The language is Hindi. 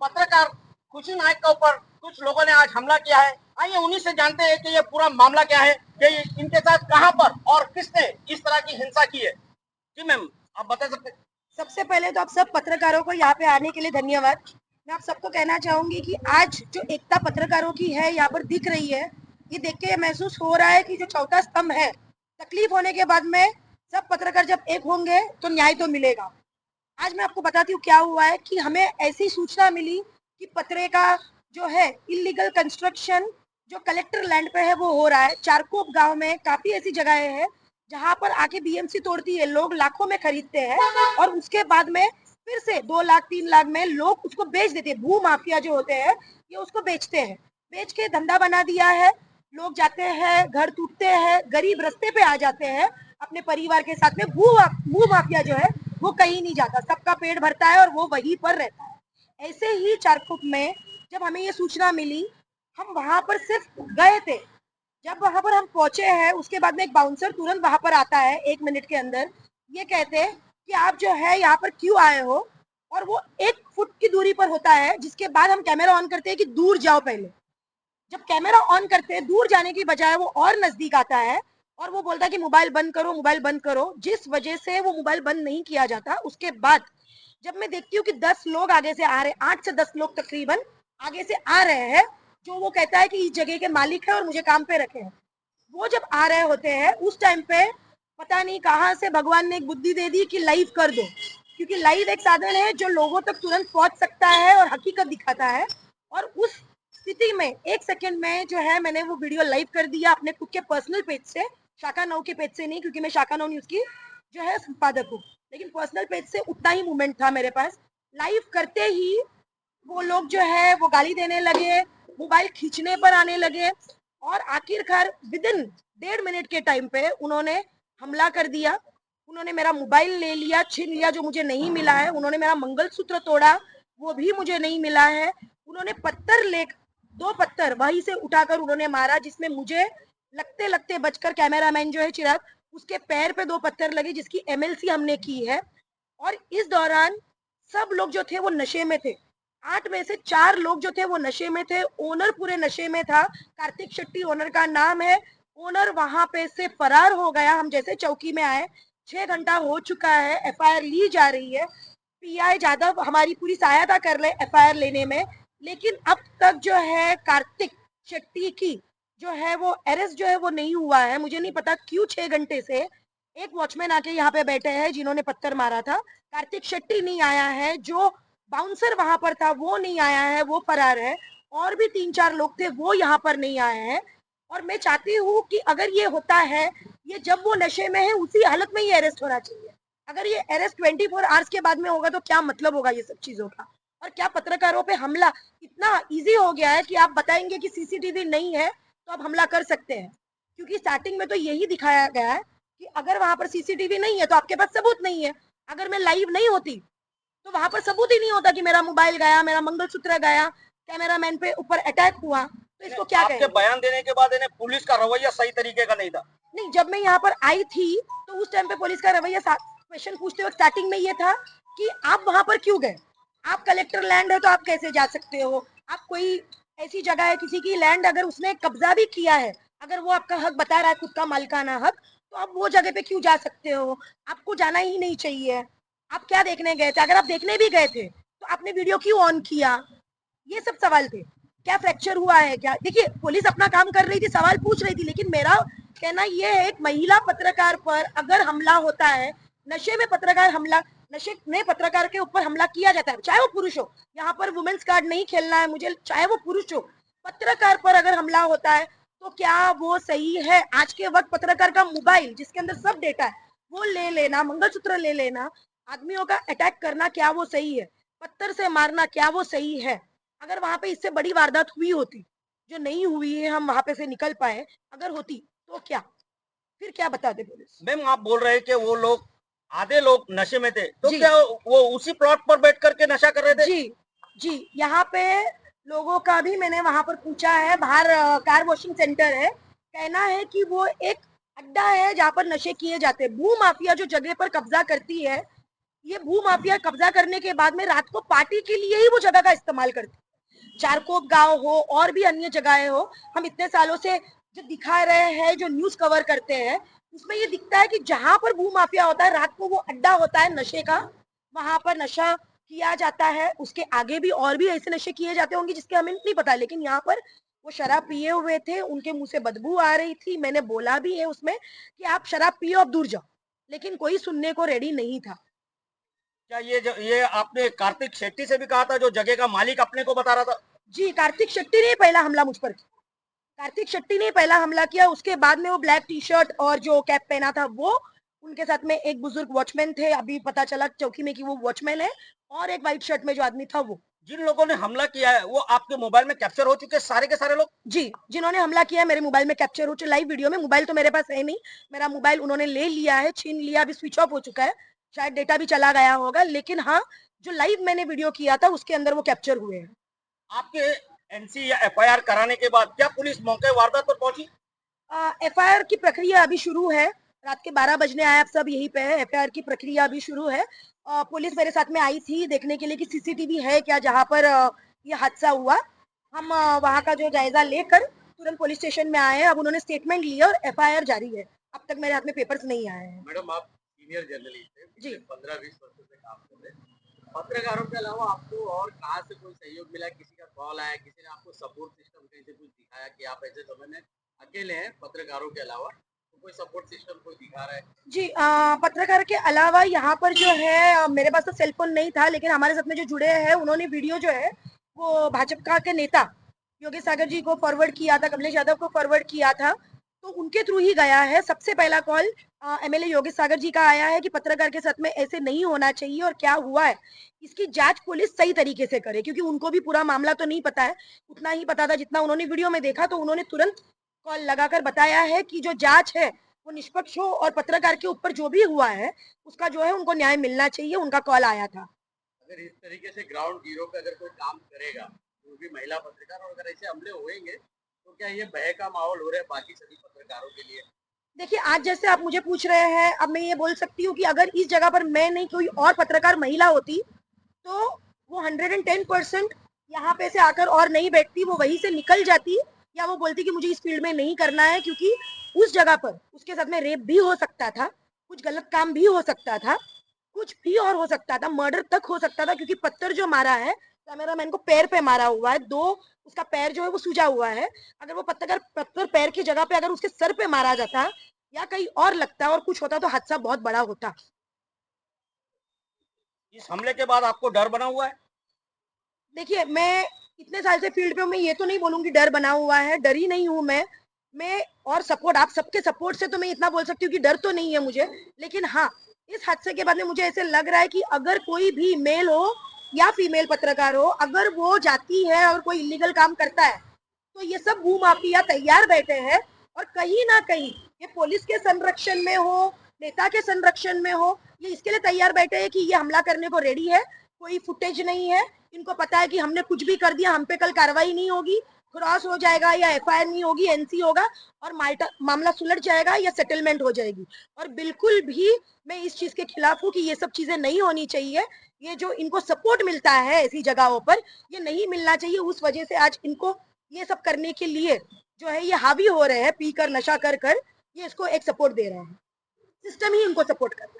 पत्रकार खुशी नायक के ऊपर कुछ लोगों ने आज हमला किया है। आइए उन्हीं से जानते हैं कि ये पूरा मामला क्या है, कि इनके साथ कहां पर और किसने इस तरह की हिंसा की है। जी मैम, आप बता सकते हैं? सबसे पहले तो आप सब पत्रकारों को यहाँ पे आने के लिए धन्यवाद। मैं आप सबको कहना चाहूंगी कि आज जो एकता पत्रकारों की है यहाँ पर दिख रही है, ये देख के महसूस हो रहा है कि जो चौथा स्तंभ है, तकलीफ होने के बाद में सब पत्रकार जब एक होंगे तो न्याय तो मिलेगा। आज मैं आपको बताती हूँ क्या हुआ है कि हमें ऐसी सूचना मिली कि पत्रे का जो है इलीगल कंस्ट्रक्शन जो कलेक्टर लैंड पे है वो हो रहा है। चारकोप गांव में काफी ऐसी जगहें हैं जहां पर आके बीएमसी तोड़ती है, लोग लाखों में खरीदते हैं और उसके बाद में फिर से 2 लाख 3 लाख में लोग उसको बेच देते हैं। भू माफिया जो होते हैं ये उसको बेचते हैं, बेच के धंधा बना दिया है। लोग जाते हैं, घर टूटते हैं, गरीब रास्ते पे आ जाते हैं अपने परिवार के साथ में। भू माफिया जो है वो कहीं नहीं जाता, सबका पेट भरता है और वो वहीं पर रहता है। ऐसे ही चारकुप में जब हमें ये सूचना मिली, हम वहां पर सिर्फ गए थे। जब वहां पर हम पहुंचे हैं उसके बाद में एक बाउंसर तुरंत वहां पर आता है 1 मिनट के अंदर। ये कहते हैं कि आप जो है यहाँ पर क्यों आए हो, और वो 1 फुट की दूरी पर होता है। जिसके बाद हम कैमरा ऑन करते हैं कि दूर जाओ पहले। जब कैमरा ऑन करते हैं दूर जाने की बजाय वो और नजदीक आता है और वो बोलता है कि मोबाइल बंद करो, मोबाइल बंद करो। जिस वजह से वो मोबाइल बंद नहीं किया जाता। उसके बाद जब मैं देखती हूँ कि 10 लोग आगे से आ रहे, 8 से 10 लोग तकरीबन आगे से आ रहे हैं, जो वो कहता है कि इस जगह के मालिक है और मुझे काम पे रखे हैं। वो जब आ रहे होते हैं उस टाइम पे पता नहीं कहाँ से भगवान ने एक बुद्धि दे दी कि लाइव कर दो, क्योंकि लाइव एक साधन है जो लोगों तक तुरंत पहुंच सकता है और हकीकत दिखाता है। और उस स्थिति में 1 सेकंड में जो है मैंने वो वीडियो लाइव कर दिया अपने खुद के पर्सनल पेज से, शाखा 9 के पेज से नहीं, क्योंकि मैं शाखा 9 न्यूज की जो है संपादक हूँ। लेकिन पर्सनल पेज से उतना ही मूवमेंट था मेरे पास। लाइव करते ही वो लोग जो है वो गाली देने लगे, मोबाइल खींचने पर आने लगे और आखिरकार विद इन 1.5 मिनट के टाइम पे उन्होंने हमला कर दिया। उन्होंने मेरा मोबाइल ले लिया, छीन लिया, जो मुझे नहीं मिला है। उन्होंने मेरा मंगलसूत्र तोड़ा, वो भी मुझे नहीं मिला है। उन्होंने पत्थर ले 2 पत्थर वहीं से उठाकर उन्होंने मारा, जिसमें मुझे लगते लगते बचकर कैमरामैन जो है चिराग, उसके पैर पे 2 पत्थर लगे, जिसकी एमएलसी हमने की है। और इस दौरान सब लोग जो थे वो नशे में थे। 8 में से 4 लोग जो थे वो नशे में थे। ओनर पूरे नशे में था, कार्तिक शेट्टी ओनर का नाम है। ओनर वहां पे से फरार हो गया। हम जैसे चौकी में आए, 6 घंटा हो चुका है, एफआईआर ली जा रही है। पीआई जादव हमारी पूरी सहायता कर रहे एफआईआर लेने में, लेकिन अब तक जो है कार्तिक शेट्टी की जो है वो अरेस्ट जो है वो नहीं हुआ है। मुझे नहीं पता क्यों 6 घंटे से एक वॉचमैन आके यहाँ पे बैठे हैं जिन्होंने पत्थर मारा था। कार्तिक शेट्टी नहीं आया है, जो बाउंसर वहां पर था वो नहीं आया है, वो फरार है। और भी 3-4 लोग थे वो यहाँ पर नहीं आए हैं। और मैं चाहती हूँ कि अगर ये होता है, ये जब वो नशे में है उसी हालत में ही अरेस्ट होना चाहिए। अगर ये अरेस्ट 24 आवर्स के बाद में होगा तो क्या मतलब होगा ये सब चीजों का। और क्या पत्रकारों पे हमला इतना इजी हो गया है कि आप बताएंगे कि सीसीटीवी नहीं है तो आप हमला कर सकते हैं। क्योंकि स्टार्टिंग में तो यही दिखाया गया है कि अगर वहां पर सीसीटीवी नहीं है तो आपके पास सबूत नहीं है। अगर मैं लाइव नहीं होती तो वहां पर सबूत ही नहीं होता कि मेरा मोबाइल गया, मेरा मंगलसूत्र गया, कैमरामैन पे ऊपर अटैक हुआ, तो इसको क्या आपके कहेंगे। बयान देने के बाद इन्हें पुलिस का रवैया सही तरीके का नहीं था। नहीं, जब मैं यहाँ पर आई थी तो उस टाइम पे पुलिस का रवैया क्वेश्चन पूछते वक्त स्टार्टिंग में ये था कि आप वहां पर क्यों गए, आप कलेक्टर लैंड है तो आप कैसे जा सकते हो। आप कोई ऐसी जगह है किसी की लैंड, अगर उसने कब्जा भी किया है, अगर वो आपका हक बता रहा है खुद का मालिकाना हक, तो आप वो जगह पे क्यों जा सकते हो। आपको जाना ही नहीं चाहिए। आप क्या देखने गए थे, अगर आप देखने भी गए थे तो आपने वीडियो क्यों ऑन किया। ये सब सवाल थे। क्या फ्रैक्चर हुआ है क्या, देखिए पुलिस अपना काम कर रही थी, सवाल पूछ रही थी, लेकिन मेरा कहना यह है एक महिला पत्रकार पर अगर हमला होता है, नशे में पत्रकार हमला, नशे में पत्रकार के ऊपर हमला किया जाता है, चाहे वो पुरुष हो। यहाँ पर वुमेन्स कार्ड नहीं खेलना है मुझे, चाहे वो पुरुष हो, पत्रकार पर अगर हमला होता है तो क्या वो सही है। आज के वक्त पत्रकार का मोबाइल जिसके अंदर सब डेटा है वो ले लेना, मंगलसूत्र ले लेना, आदमियों का अटैक करना, क्या वो सही है। पत्थर से मारना, क्या वो सही है। अगर वहां पे इससे बड़ी वारदात हुई होती जो नहीं हुई है, हम वहां पे से निकल पाए, अगर होती तो क्या, फिर क्या बताते पुलिस। मैम, आप बोल रहे हैं कि वो लोग आधे लोग नशे में थे, तो जी क्या वो उसी प्लॉट पर बैठ करके नशा कर रहे थे? जी जी, यहाँ पे लोगों का भी मैंने वहां पर पूछा है। बाहर कार वॉशिंग सेंटर है, कहना है कि वो एक अड्डा है जहाँ पर नशे किए जाते हैं। भू माफिया जो जगह पर कब्जा करती है, ये भू माफिया कब्जा करने के बाद में रात को पार्टी के लिए ही वो जगह का इस्तेमाल करते हैं। चारकोप गांव हो और भी अन्य जगहें हो, हम इतने सालों से जो दिखा रहे हैं, जो न्यूज कवर करते हैं, उसमें ये दिखता है कि जहां पर भू माफिया होता है, रात को वो अड्डा होता है नशे का, वहां पर नशा किया जाता है। उसके आगे भी और भी ऐसे नशे किए जाते होंगे जिसके हमें नहीं पता, लेकिन यहाँ पर वो शराब पिए हुए थे, उनके मुंह से बदबू आ रही थी। मैंने बोला भी है उसमें कि आप शराब पियो, अब दूर जाओ, लेकिन कोई सुनने को रेडी नहीं था। क्या ये आपने कार्तिक शेट्टी से भी कहा था, जो जगह का मालिक अपने को बता रहा था? जी, कार्तिक शेट्टी ने पहला हमला मुझ पर किया। कार्तिक शेट्टी ने पहला हमला किया, उसके बाद में वो ब्लैक टी शर्ट और जो कैप पहना था वो, उनके साथ में एक बुजुर्ग वॉचमैन थे, अभी पता चला चौकी में कि वो वॉचमैन है, और एक व्हाइट शर्ट में जो आदमी था वो। जिन लोगों ने हमला किया है वो आपके मोबाइल में कैप्चर हो चुके सारे के सारे लोग? जी, जिन्होंने हमला किया मेरे मोबाइल में कैप्चर हो चुका, लाइव वीडियो में। मोबाइल तो मेरे पास है नहीं, मेरा मोबाइल उन्होंने ले लिया है, छीन लिया, अभी स्विच ऑफ हो चुका है, शायद डेटा भी चला गया होगा, लेकिन हाँ, जो लाइव मैंने वीडियो किया था उसके अंदर वो कैप्चर हुए हैं। आपके एनसी या एफआईआर कराने के बाद क्या पुलिस मौके वारदात पर पहुंची? एफआईआर की प्रक्रिया अभी शुरू है, रात के 12 बजने आए, अब सब यहीं पे है। एफआईआर की प्रक्रिया अभी शुरू है। पुलिस मेरे साथ में आई थी देखने के लिए कि सीसीटीवी है क्या जहाँ पर ये हादसा हुआ। हम वहाँ का जो जायजा लेकर तुरंत पुलिस स्टेशन में आए हैं। अब उन्होंने स्टेटमेंट लिया और एफआईआर जारी है। अब तक मेरे हाथ में पेपर्स नहीं आए हैं। मैडम, आप सीनियर जर्नलिस्ट हैं, जी। 15-20 वर्षों से काम कर रहे हैं। पत्रकारों के अलावा आपको और कहाँ से कोई सहयोग मिला? किसी का कॉल आया, किसी ने आपको सपोर्ट सिस्टम कहीं से कुछ दिखाया कि आप ऐसे समय में अकेले हैं पत्रकारों के अलावा, तो कोई सपोर्ट सिस्टम कोई दिखा रहा है? जी, पत्रकार के अलावा यहाँ पर जो है मेरे पास तो सेलफोन नहीं था, लेकिन हमारे साथ में जो जुड़े हैं उन्होंने वीडियो जो है वो भाजपा के नेता योगेश सागर जी को फॉरवर्ड किया था, कमलेश यादव को फॉरवर्ड किया था, तो उनके थ्रू ही गया है। सबसे पहला कॉल एमएलए योगेश सागर जी का आया है कि पत्रकार के साथ में ऐसे नहीं होना चाहिए और क्या हुआ है इसकी जांच पुलिस सही तरीके से करे, क्योंकि उनको भी पूरा मामला तो नहीं पता है, उतना ही पता था जितना उन्होंने वीडियो में देखा। तो उन्होंने तुरंत कॉल लगाकर बताया है कि जो जांच है वो निष्पक्ष हो और पत्रकार के ऊपर जो भी हुआ है उसका जो है उनको न्याय मिलना चाहिए। उनका कॉल आया था। अगर इस तरीके से ग्राउंड जीरो पे अगर कोई काम करेगा, वो भी महिला पत्रकार, और अगर ऐसे हमले होंगे तो क्या ये भय का माहौल हो रहा है बाकी सभी पत्रकारों के लिए? देखिए, आज जैसे आप मुझे पूछ रहे हैं, अब मैं ये बोल सकती हूँ कि अगर इस जगह पर मैं नहीं कोई और पत्रकार महिला होती तो वो 110% यहाँ पे से आकर और नहीं बैठती, वो वहीं से निकल जाती, या वो बोलती कि मुझे इस फील्ड में नहीं करना है, क्योंकि उस जगह पर उसके साथ में रेप भी हो सकता था, कुछ गलत काम भी हो सकता था, कुछ भी और हो सकता था, मर्डर तक हो सकता था, क्योंकि पत्थर जो मारा है कैमरामैन को पैर पे मारा हुआ है, दो उसका पैर जो है वो सूजा हुआ है। अगर वो पत्थर पैर की जगह पे अगर उसके सर पे मारा जाता या कहीं और लगता और कुछ होता तो हादसा बहुत बड़ा होता। इस हमले के बाद आपको डर बना हुआ है? देखिए, मैं इतने साल से फील्ड पे हूँ, मैं ये तो नहीं बोलूंगी डर बना हुआ है, डरी नहीं हूँ मैं और सपोर्ट, आप सबके सपोर्ट से तो मैं इतना बोल सकती हूँ कि डर तो नहीं है मुझे, लेकिन हाँ, इस हादसे के बाद में मुझे ऐसे लग रहा है कि अगर कोई भी मेल हो या फीमेल पत्रकार हो, अगर वो जाती है और कोई इलीगल काम करता है तो ये सब भूमाफिया तैयार बैठे हैं, और कहीं ना कहीं ये पुलिस के संरक्षण में हो, नेता के संरक्षण में हो, ये इसके लिए तैयार बैठे हैं कि ये हमला करने को रेडी है। कोई फुटेज नहीं है, इनको पता है कि हमने कुछ भी कर दिया हम पे कल कार्रवाई नहीं होगी, क्रॉस हो जाएगा या एफआईआर नहीं होगी, एनसी होगा और मामला सुलझ जाएगा या सेटलमेंट हो जाएगी। और बिल्कुल भी मैं इस चीज के खिलाफ हूँ कि ये सब चीजें नहीं होनी चाहिए। ये जो इनको सपोर्ट मिलता है ऐसी जगहों पर, ये नहीं मिलना चाहिए। उस वजह से आज इनको ये सब करने के लिए जो है ये हावी हो रहे हैं, पीकर नशा कर कर ये इसको एक सपोर्ट दे रहे हैं, सिस्टम ही इनको सपोर्ट कर रहा है।